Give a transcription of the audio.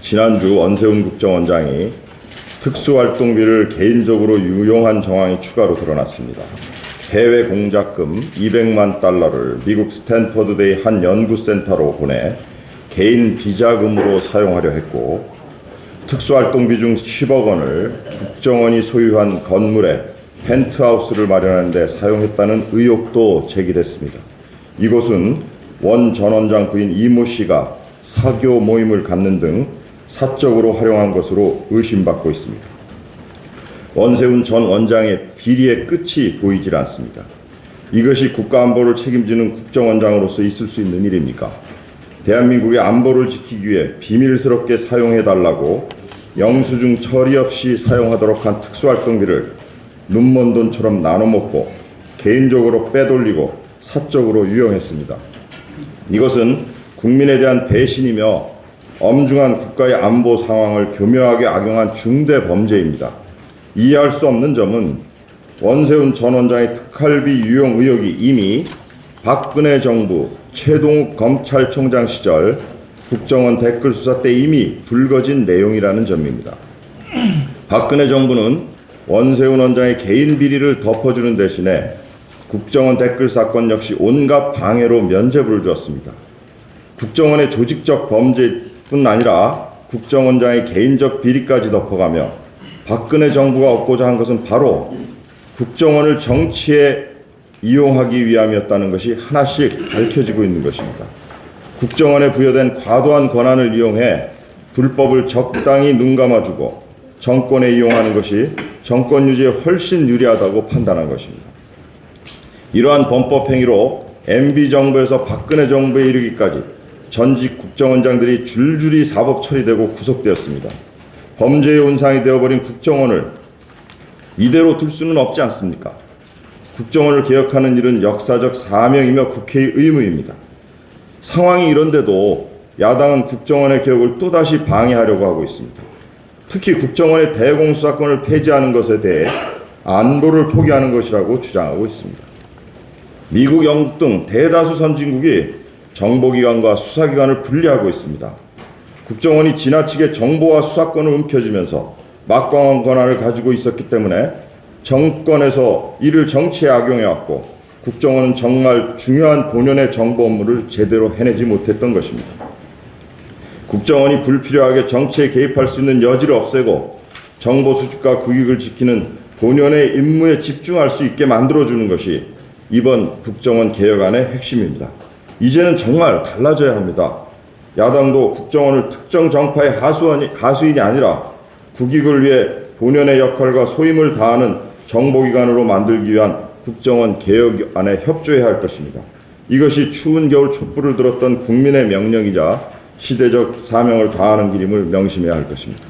지난주 원세훈 국정원장이 특수활동비를 개인적으로 유용한 정황이 추가로 드러났습니다. 해외 공작금 200만 달러를 미국 스탠퍼드대의 한 연구센터로 보내 개인 비자금으로 사용하려 했고, 특수활동비 중 10억 원을 국정원이 소유한 건물에 펜트하우스를 마련하는 데 사용했다는 의혹도 제기됐습니다. 이곳은 원 전 원장 부인 이모 씨가 사교 모임을 갖는 등 사적으로 활용한 것으로 의심받고 있습니다. 원세훈 전 원장의 비리의 끝이 보이질 않습니다. 이것이 국가안보를 책임지는 국정원장으로서 있을 수 있는 일입니까? 대한민국의 안보를 지키기 위해 비밀스럽게 사용해달라고 영수증 처리 없이 사용하도록 한 특수활동비를 눈먼 돈처럼 나눠먹고 개인적으로 빼돌리고 사적으로 유용했습니다. 이것은 국민에 대한 배신이며 엄중한 국가의 안보 상황을 교묘하게 악용한 중대 범죄입니다. 이해할 수 없는 점은 원세훈 전 원장의 특활비 유용 의혹이 이미 박근혜 정부 최동욱 검찰총장 시절 국정원 댓글 수사 때 이미 불거진 내용이라는 점입니다. 박근혜 정부는 원세훈 원장의 개인 비리를 덮어주는 대신에 국정원 댓글 사건 역시 온갖 방해로 면죄부를 주었습니다. 국정원의 조직적 범죄뿐 아니라 국정원장의 개인적 비리까지 덮어가며 박근혜 정부가 얻고자 한 것은 바로 국정원을 정치에 이용하기 위함이었다는 것이 하나씩 밝혀지고 있는 것입니다. 국정원에 부여된 과도한 권한을 이용해 불법을 적당히 눈감아주고 정권에 이용하는 것이 정권 유지에 훨씬 유리하다고 판단한 것입니다. 이러한 범법 행위로 MB정부에서 박근혜 정부에 이르기까지 전직 국정원장들이 줄줄이 사법 처리되고 구속되었습니다. 범죄의 온상이 되어버린 국정원을 이대로 둘 수는 없지 않습니까? 국정원을 개혁하는 일은 역사적 사명이며 국회의 의무입니다. 상황이 이런데도 야당은 국정원의 개혁을 또다시 방해하려고 하고 있습니다. 특히 국정원의 대공수사권을 폐지하는 것에 대해 안보를 포기하는 것이라고 주장하고 있습니다. 미국, 영국 등 대다수 선진국이 정보기관과 수사기관을 분리하고 있습니다. 국정원이 지나치게 정보와 수사권을 움켜쥐면서 막강한 권한을 가지고 있었기 때문에 정권에서 이를 정치에 악용해왔고 국정원은 정말 중요한 본연의 정보 업무를 제대로 해내지 못했던 것입니다. 국정원이 불필요하게 정치에 개입할 수 있는 여지를 없애고 정보 수집과 국익을 지키는 본연의 임무에 집중할 수 있게 만들어주는 것이 이번 국정원 개혁안의 핵심입니다. 이제는 정말 달라져야 합니다. 야당도 국정원을 특정 정파의 하수인이 아니라 국익을 위해 본연의 역할과 소임을 다하는 정보기관으로 만들기 위한 국정원 개혁안에 협조해야 할 것입니다. 이것이 추운 겨울 촛불을 들었던 국민의 명령이자 시대적 사명을 다하는 길임을 명심해야 할 것입니다.